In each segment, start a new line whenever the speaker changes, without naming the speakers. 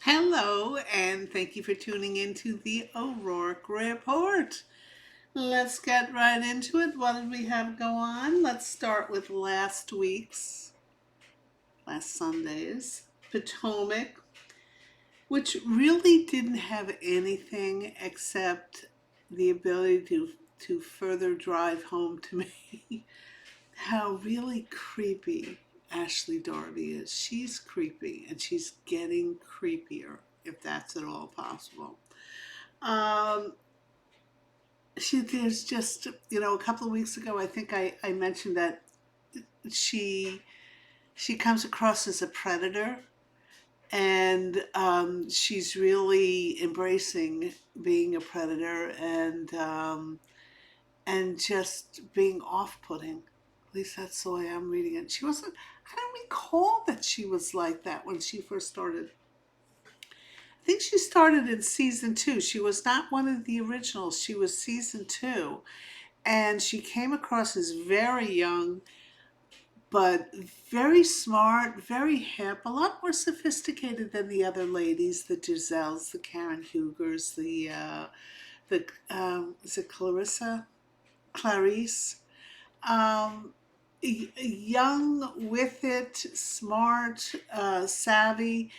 Hello, and thank you for tuning in to the O'Rourke Report. Let's get right into it. What did we have go on? Let's start with last Sunday's Potomac, which really didn't have anything except the ability to further drive home to me how really creepy Ashley Darby is. She's creepy, and she's getting creepier, if that's at all possible. Um, there's just, a couple of weeks ago, I think I mentioned that she she comes across as a predator, and she's really embracing being a predator, and just being off-putting. At least that's the way I'm reading it. She wasn't. I don't recall that she was like that when she first started. I think she started in season two. She was not one of the originals. She was season two, and she came across as very young, but very smart, very hip, a lot more sophisticated than the other ladies, the Gizelles, the Karen Hugers, is it Clarice? Um, Young, with it, smart, savvy,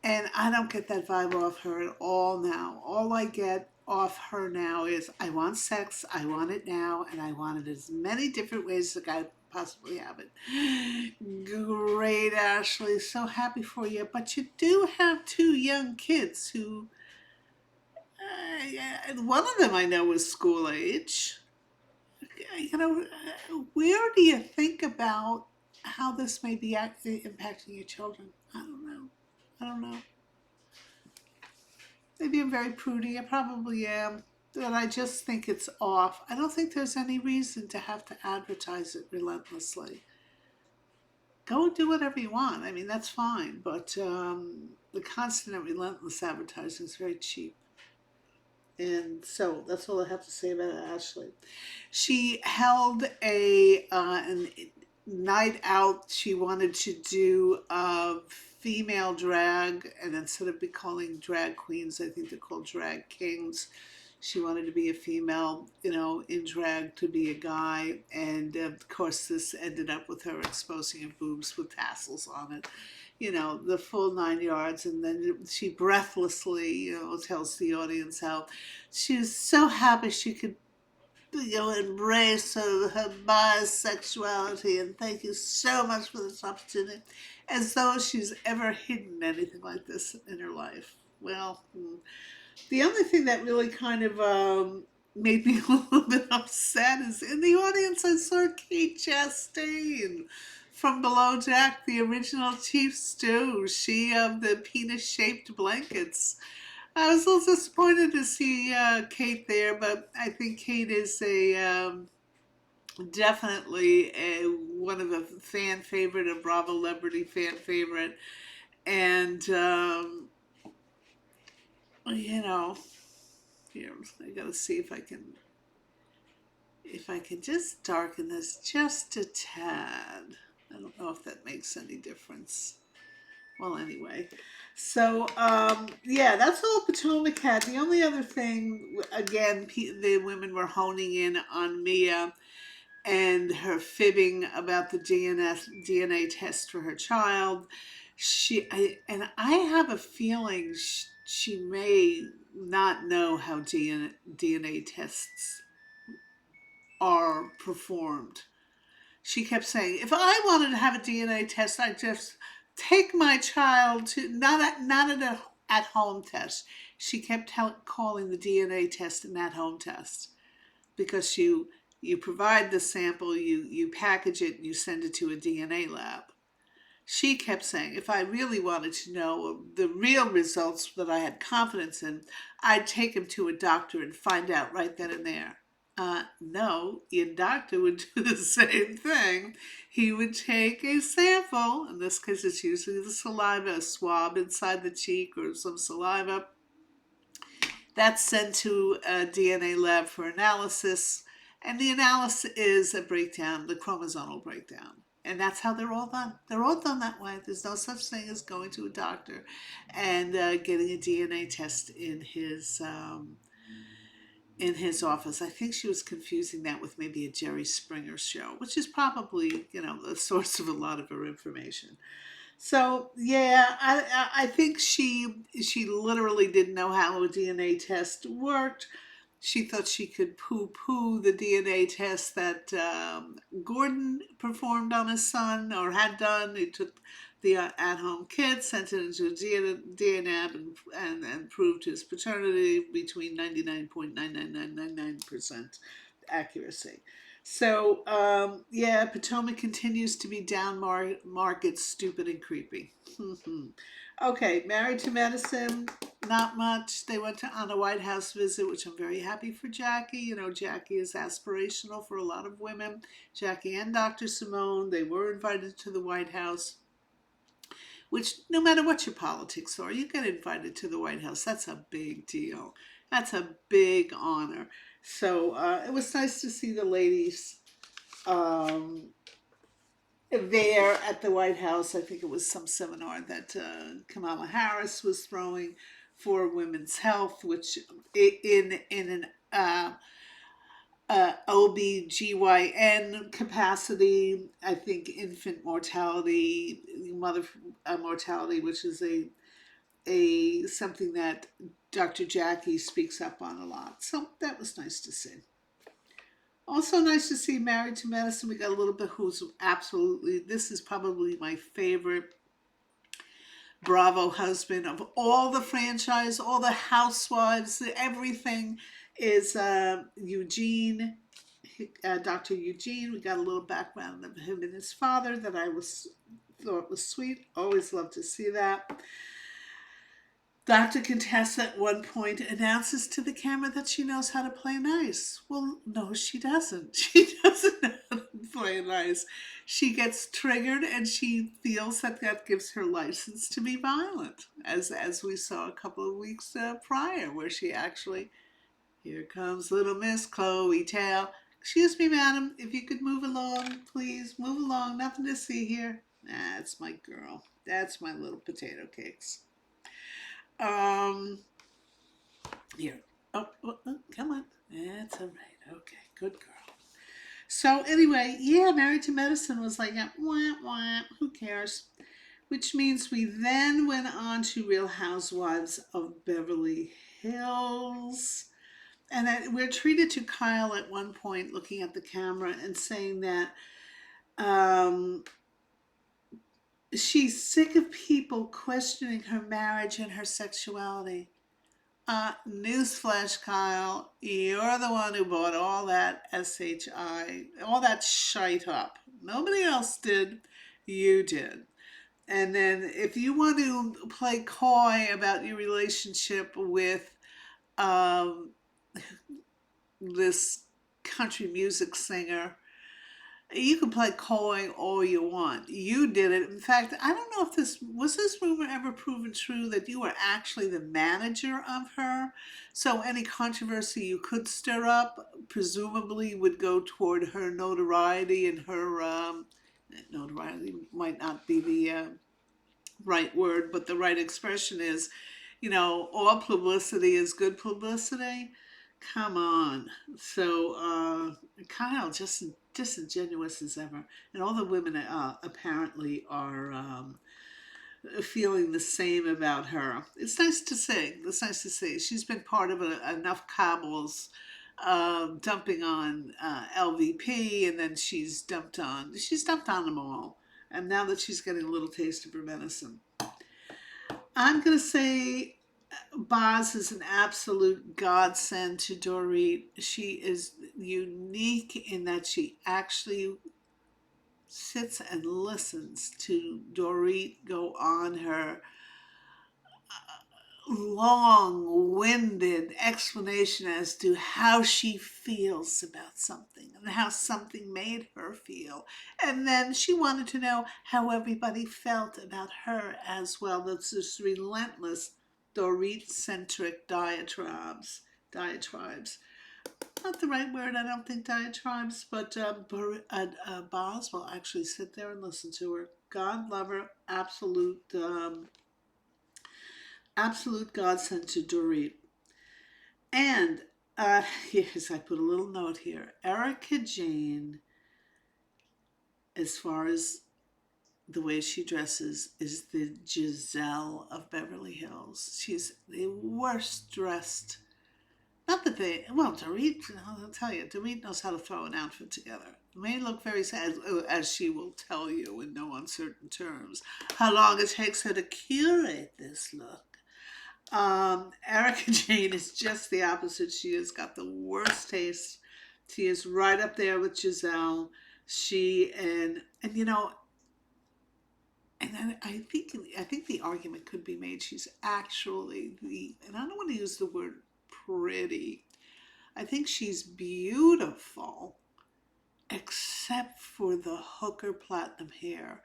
and I don't get that vibe off her at all now. All I get off her now is I want sex, I want it now, and I want it as many different ways as I can possibly have it. Great, Ashley. So happy for you. But you do have two young kids who, one of them I know is school age. Where do you think about how this may be actually impacting your children? I don't know. I don't know. Maybe I'm very prudy. I probably am. But I just think it's off. I don't think there's any reason to have to advertise it relentlessly. Go and do whatever you want. I mean, that's fine. But the constant and relentless advertising is very cheap. And so that's all I have to say about Ashley. She held a night out. She wanted to do female drag, and instead of be calling drag queens, I think they're called drag kings. She wanted to be a female, in drag to be a guy, and of course, this ended up with her exposing her boobs with tassels on it, the full 9 yards. And then she breathlessly, tells the audience how she was so happy she could, embrace her bisexuality, and thank you so much for this opportunity, as though she's ever hidden anything like this in her life. Well, the only thing that really kind of made me a little bit upset is in the audience I saw Kate Chastain from Below Jack, the original Chief Stew, she of the penis-shaped blankets. I was a little disappointed to see Kate there, but I think Kate is a definitely one of a fan favorite, a Bravo Celebrity fan favorite, and you know, here I gotta see if I can just darken this just a tad. I don't know if that makes any difference. Well, anyway, so yeah, that's all Potomac had. The only other thing, again, the women were honing in on Mia and her fibbing about the DNA test for her child. And I have a feeling she may not know how DNA tests are performed. She kept saying, if I wanted to have a DNA test, I'd just take my child to, not at home test. She kept calling the DNA test an at home test, because you provide the sample, you package it, and you send it to a DNA lab. She kept saying, if I really wanted to know the real results that I had confidence in, I'd take him to a doctor and find out right then and there. No, your doctor would do the same thing. He would take a sample, in this case it's usually the saliva, a swab inside the cheek or some saliva. That's sent to a DNA lab for analysis, and the analysis is a breakdown, the chromosomal breakdown. And that's how they're all done. They're all done that way. There's no such thing as going to a doctor and getting a DNA test in his office. I think she was confusing that with maybe a Jerry Springer show, which is probably, the source of a lot of her information. So yeah, I think she literally didn't know how a DNA test worked. She thought she could poo-poo the DNA test that Gordon performed on his son or had done. He took the at-home kit, sent it into a DNA lab, and proved his paternity between 99.99999% accuracy. So, yeah, Potomac continues to be down market, stupid and creepy. Okay, Married to Medicine, not much. They went on a White House visit, which I'm very happy for Jackie. Jackie is aspirational for a lot of women. Jackie and Dr. Simone, they were invited to the White House, which no matter what your politics are, you get invited to the White House. That's a big deal. That's a big honor. So it was nice to see the ladies there at the White House. I think it was some seminar that Kamala Harris was throwing for women's health, which in an OBGYN capacity, I think infant mortality, mother mortality, which is a something that Dr. Jackie speaks up on a lot. So that was nice to see. Also nice to see Married to Medicine. We got a little bit who's absolutely, this is probably my favorite Bravo husband of all the franchise, all the housewives, everything is Eugene, Dr. Eugene. We got a little background of him and his father that thought was sweet. Always love to see that. Dr. Contessa at one point announces to the camera that she knows how to play nice. Well, no, she doesn't. She doesn't know how to play nice. She gets triggered and she feels that gives her license to be violent, as we saw a couple of weeks prior, where she actually, here comes little Miss Chloe Tail. Excuse me, madam, if you could move along, please. Move along. Nothing to see here. That's my girl. That's my little potato cakes. Here. Oh, come on. That's all right. Okay, good girl. So anyway, yeah, Married to Medicine was like, wah, wah, who cares? Which means we then went on to Real Housewives of Beverly Hills. And we're treated to Kyle at one point looking at the camera and saying that she's sick of people questioning her marriage and her sexuality. Newsflash, Kyle, you're the one who bought all that SHI, all that shite up. Nobody else did. You did. And then if you want to play coy about your relationship with this country music singer, you can play coy all you want. You did it. In fact, I don't know if this rumor ever proven true that you were actually the manager of her. So any controversy you could stir up presumably would go toward her notoriety, and her notoriety might not be the right word, but the right expression is, all publicity is good publicity. Come on. So Kyle, just disingenuous as ever. And all the women apparently are feeling the same about her. It's nice to see. It's nice to see. She's been part of enough cabals dumping on LVP, and then she's dumped on them all. And now that she's getting a little taste of her medicine. I'm going to say Boz is an absolute godsend to Dorit. She is unique in that she actually sits and listens to Dorit go on her long-winded explanation as to how she feels about something and how something made her feel. And then she wanted to know how everybody felt about her as well. That's just relentless Dorit-centric diatribes. not the right word, I don't think, diatribes, but Boz will actually sit there and listen to her. God love her, absolute godsend to Dorit. And yes, I put a little note here. Erica Jayne, as far as the way she dresses, is the Gizelle of Beverly Hills. She's the worst dressed. Not that they, well, Dorit, I'll tell you, Dorit knows how to throw an outfit together. It may look very sad, as she will tell you in no uncertain terms, how long it takes her to curate this look. Erica Jayne is just the opposite. She has got the worst taste. She is right up there with Gizelle. She and you know, and then I think the argument could be made. She's actually and I don't want to use the word pretty. I think she's beautiful, except for the hooker platinum hair.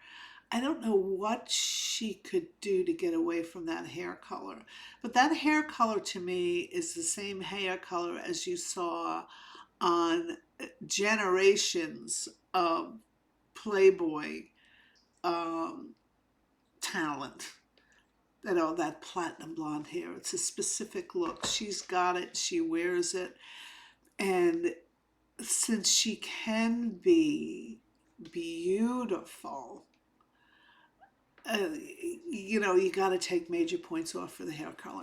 I don't know what she could do to get away from that hair color. But that hair color to me is the same hair color as you saw on generations of Playboy um, talent. You know, that platinum blonde hair. It's a specific look. She's got it. She wears it. And since she can be beautiful, you know, you got to take major points off for the hair color.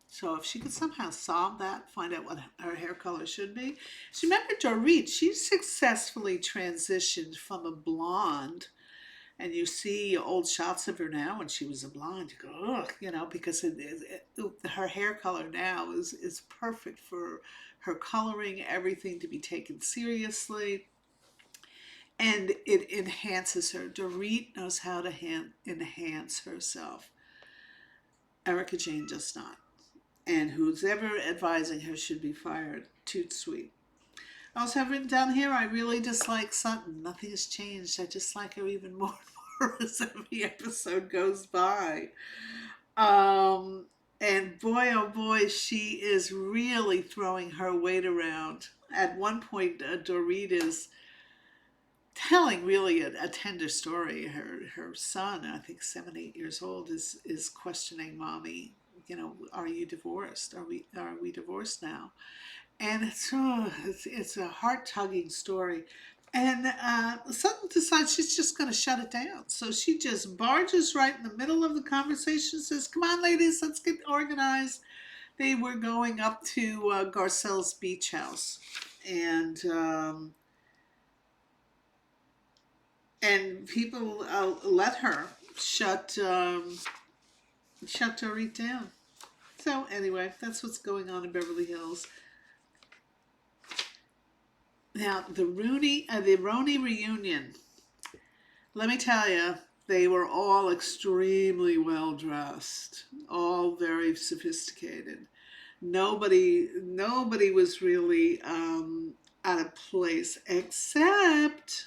So if she could somehow solve that, find out what her hair color should be. So remember Dorit, she successfully transitioned from a blonde, and you see old shots of her now when she was a blonde. You go, ugh, you know, because her hair color now is perfect for her coloring, everything to be taken seriously. And it enhances her. Dorit knows how to enhance herself. Erica Jayne does not. And who's ever advising her should be fired. Toot sweet. I also have written down here, I really dislike Sutton. Nothing has changed. I dislike her even more and more as every episode goes by. And boy, oh boy, she is really throwing her weight around. At one point, Dorit is telling really a tender story. Her son, I think 7, 8 years old, is questioning mommy. You know, are you divorced? Are we divorced now? And it's a heart tugging story. And Sutton decides she's just going to shut it down. So she just barges right in the middle of the conversation, says, "Come on, ladies, let's get organized." They were going up to Garcelle's beach house, and people let her shut Dorit down. So anyway, that's what's going on in Beverly Hills. Now the RHONY reunion. Let me tell you, they were all extremely well dressed, all very sophisticated. Nobody was really out of place except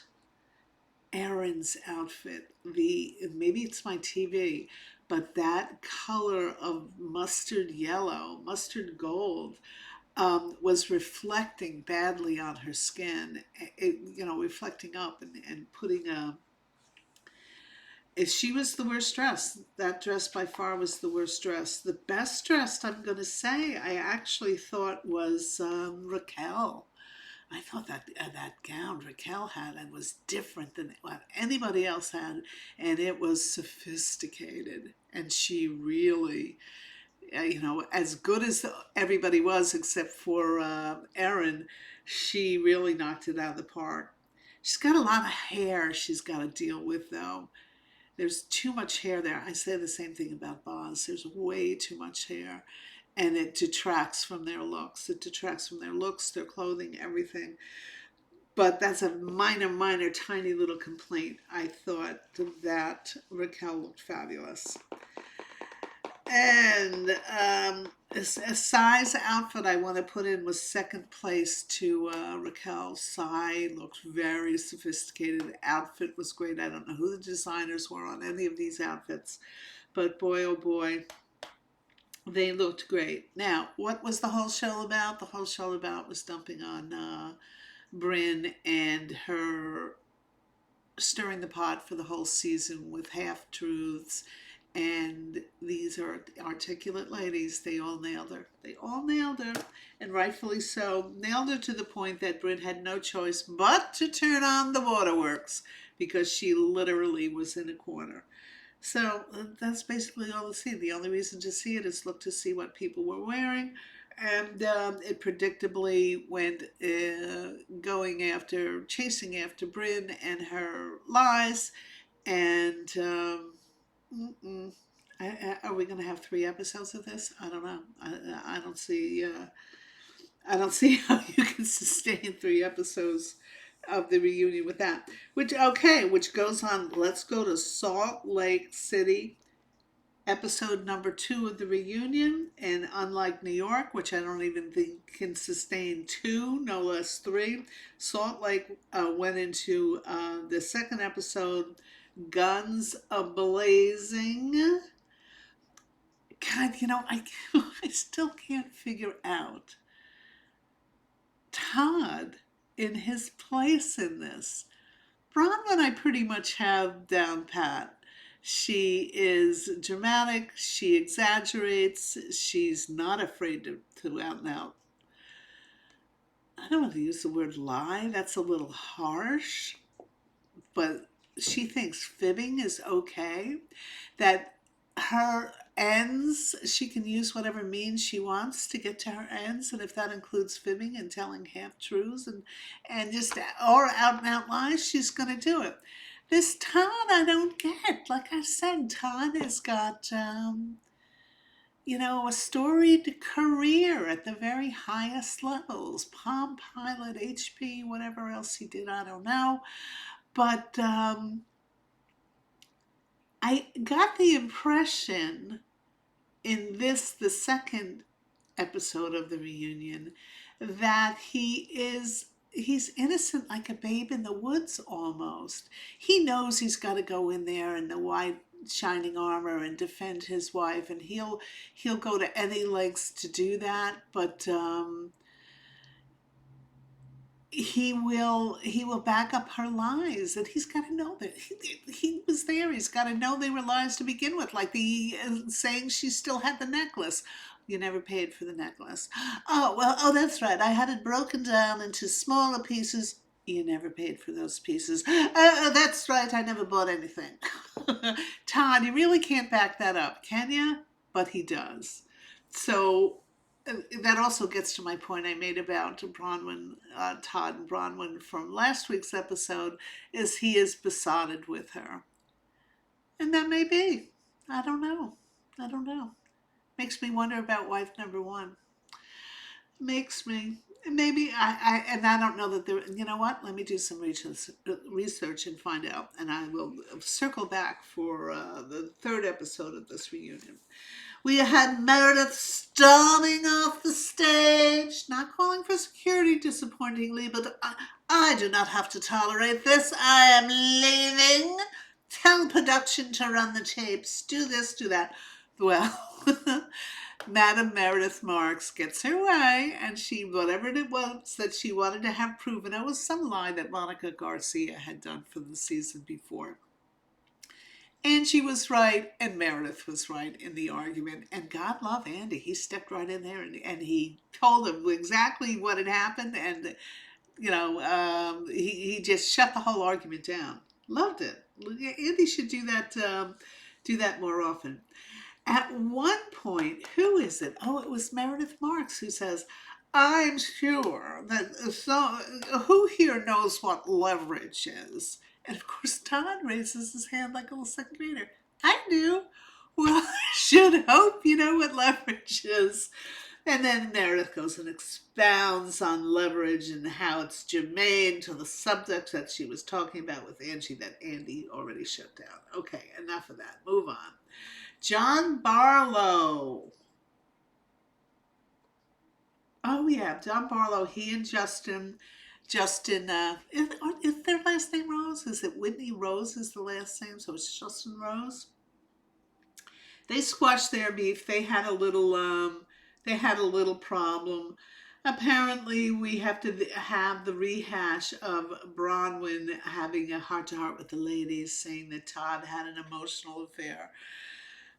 Erin's outfit. Maybe it's my TV, but that color of mustard yellow, mustard gold, was reflecting badly on her skin. Reflecting up and putting a. She was the worst dressed. That dress by far was the worst dressed. The best dressed, I'm going to say, I actually thought was Raquel. I thought that gown Raquel had and was different than what anybody else had, and it was sophisticated. And she really, as good as everybody was except for Erin, she really knocked it out of the park. She's got a lot of hair she's got to deal with, though. There's too much hair there. I say the same thing about Boz. There's way too much hair, and it detracts from their looks. It detracts from their looks, their clothing, everything. But that's a minor, tiny little complaint. I thought that Raquel looked fabulous. And a size outfit I want to put in was second place to Raquel. Sai looked very sophisticated. The outfit was great. I don't know who the designers were on any of these outfits, but boy, oh boy, They looked great. Now, what was the whole show about? The whole show about was dumping on Bryn and her stirring the pot for the whole season with half truths. And these are articulate ladies. They all nailed her. They all nailed her, and rightfully so. Nailed her to the point that Bryn had no choice but to turn on the waterworks because she literally was in a corner. So that's basically all to see. The only reason to see it is look to see what people were wearing. And it predictably went chasing after Bryn and her lies. And are we going to have 3 episodes of this? I don't know. I don't see. I don't see how you can sustain 3 episodes of the reunion with that. Which goes on. Let's go to Salt Lake City, episode number 2 of the reunion. And unlike New York, which I don't even think can sustain 2, no less 3, Salt Lake went into the second episode, guns a-blazing. God, I still can't figure out Todd in his place in this. Bronwyn I pretty much have down pat. She is dramatic, she exaggerates, she's not afraid to out and out. I don't want to use the word lie, that's a little harsh, but she thinks fibbing is okay, that her ends, she can use whatever means she wants to get to her ends, and if that includes fibbing and telling half truths and just or out and out lies, she's going to do it. This Todd I don't get. Like I said, Todd has got a storied career at the very highest levels, Palm Pilot, HP, whatever else he did, I don't know, but I got the impression in the second episode of the reunion, that he's innocent like a babe in the woods almost. He knows he's got to go in there in the white shining armor and defend his wife, and he'll go to any lengths to do that, but he will back up her lies, and he's got to know that he was there. He's got to know they were lies to begin with, like the saying she still had the necklace. You never paid for the necklace. Oh, that's right, I had it broken down into smaller pieces. You never paid for those pieces. That's right, I never bought anything. Todd, you really can't back that up, can you? But he does. So that also gets to my point I made about Bronwyn, Todd and Bronwyn from last week's episode, is he is besotted with her. And that may be. I don't know. Makes me wonder about wife number 1. Makes me. Maybe I don't know that there, you know what? Let me do some research and find out. And I will circle back for the 3rd episode of this reunion. We had Meredith storming off the stage, not calling for security, disappointingly, but I do not have to tolerate this. I am leaving. Tell production to run the tapes. Do this, do that. Well, Madam Meredith Marks gets her way, and whatever it was that she wanted to have proven, it was some lie that Monica Garcia had done for the season before. And she was right, and Meredith was right in the argument. And God love Andy. He stepped right in there and he told them exactly what had happened. And, he just shut the whole argument down. Loved it. Andy should do that more often. At one point, who is it? Oh, it was Meredith Marks who says, I'm sure that who here knows what leverage is? And of course, Todd raises his hand like a little second grader. I do. Well, I should hope you know what leverage is. And then Meredith goes and expounds on leverage and how it's germane to the subject that she was talking about with Angie that Andy already shut down. Okay, enough of that. Move on. John Barlow. Oh, yeah, John Barlow, he and Justin, is their last name Rose? Is it Whitney Rose is the last name? So it's Justin Rose. They squashed their beef. They had a little problem. Apparently, we have to have the rehash of Bronwyn having a heart-to-heart with the ladies, saying that Todd had an emotional affair.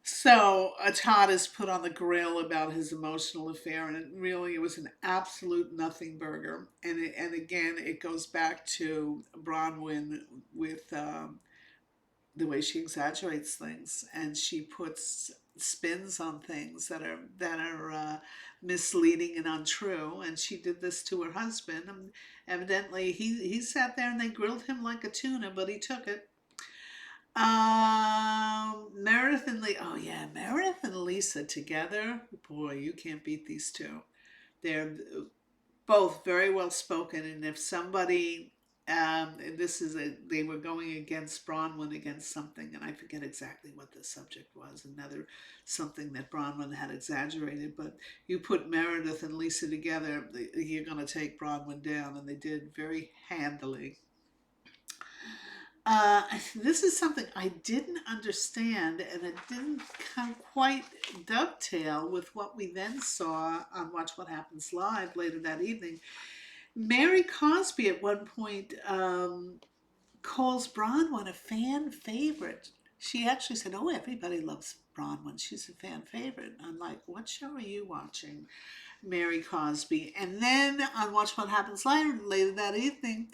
So Todd is put on the grill about his emotional affair, and it was an absolute nothing burger. And again, it goes back to Bronwyn with the way she exaggerates things, and she puts spins on things that are misleading and untrue. And she did this to her husband. And evidently, he sat there and they grilled him like a tuna, but he took it. Meredith and oh yeah, Meredith and Lisa together. Boy, you can't beat these two. They're both very well spoken, and if somebody, they were going against Bronwyn against something, and I forget exactly what the subject was. Another something that Bronwyn had exaggerated, but you put Meredith and Lisa together, you're going to take Bronwyn down, and they did very handily. This is something I didn't understand, and it didn't come quite dovetail with what we then saw on Watch What Happens Live later that evening. Mary Cosby at one point calls Bronwyn a fan favorite. She actually said, "Oh, everybody loves Bronwyn. She's a fan favorite." I'm like, "What show are you watching, Mary Cosby?" And then on Watch What Happens Live later that evening,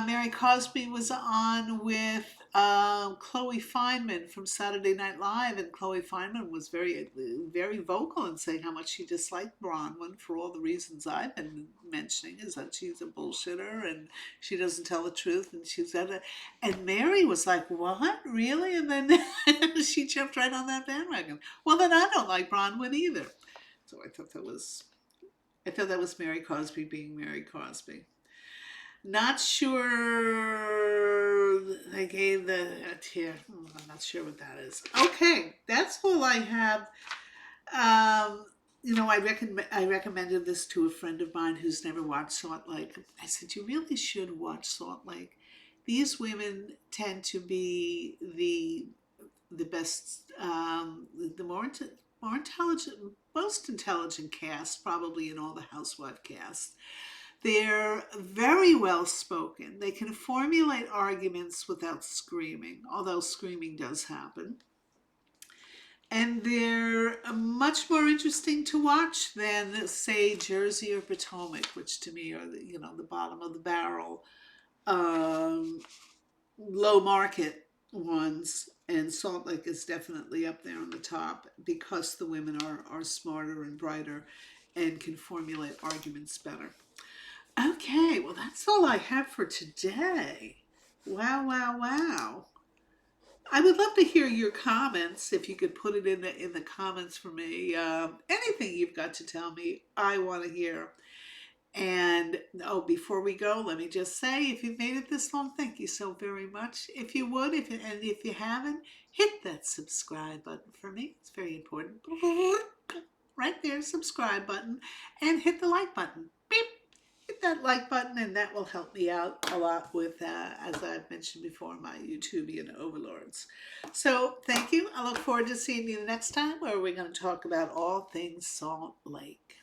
Mary Cosby was on with Chloe Fineman from Saturday Night Live, and Chloe Fineman was very, very vocal in saying how much she disliked Bronwyn for all the reasons I've been mentioning, is that she's a bullshitter and she doesn't tell the truth, and she's at it. And Mary was like, "What, really?" And then she jumped right on that bandwagon. Well, then I don't like Bronwyn either. So I thought that was Mary Cosby being Mary Cosby. Not sure they gave the here. I'm not sure what that is. Okay, that's all I have. I recommended this to a friend of mine who's never watched Salt Lake. I said, "You really should watch Salt Lake. These women tend to be the best, the more intelligent, most intelligent cast probably in all the housewife casts. They're very well spoken. They can formulate arguments without screaming, although screaming does happen. And they're much more interesting to watch than, say, Jersey or Potomac, which to me are the bottom of the barrel, low market ones. And Salt Lake is definitely up there on the top because the women are smarter and brighter and can formulate arguments better. Okay, well, that's all I have for today. Wow, wow, wow. I would love to hear your comments. If you could put it in the comments for me. Anything you've got to tell me, I want to hear. And before we go, let me just say, if you've made it this long, thank you so very much. If you would, if you haven't, hit that subscribe button for me. It's very important. Right there, subscribe button, and hit the like button. Beep. Hit that like button, and that will help me out a lot with, as I've mentioned before, my YouTubian overlords. So thank you. I look forward to seeing you the next time, where we're going to talk about all things Salt Lake.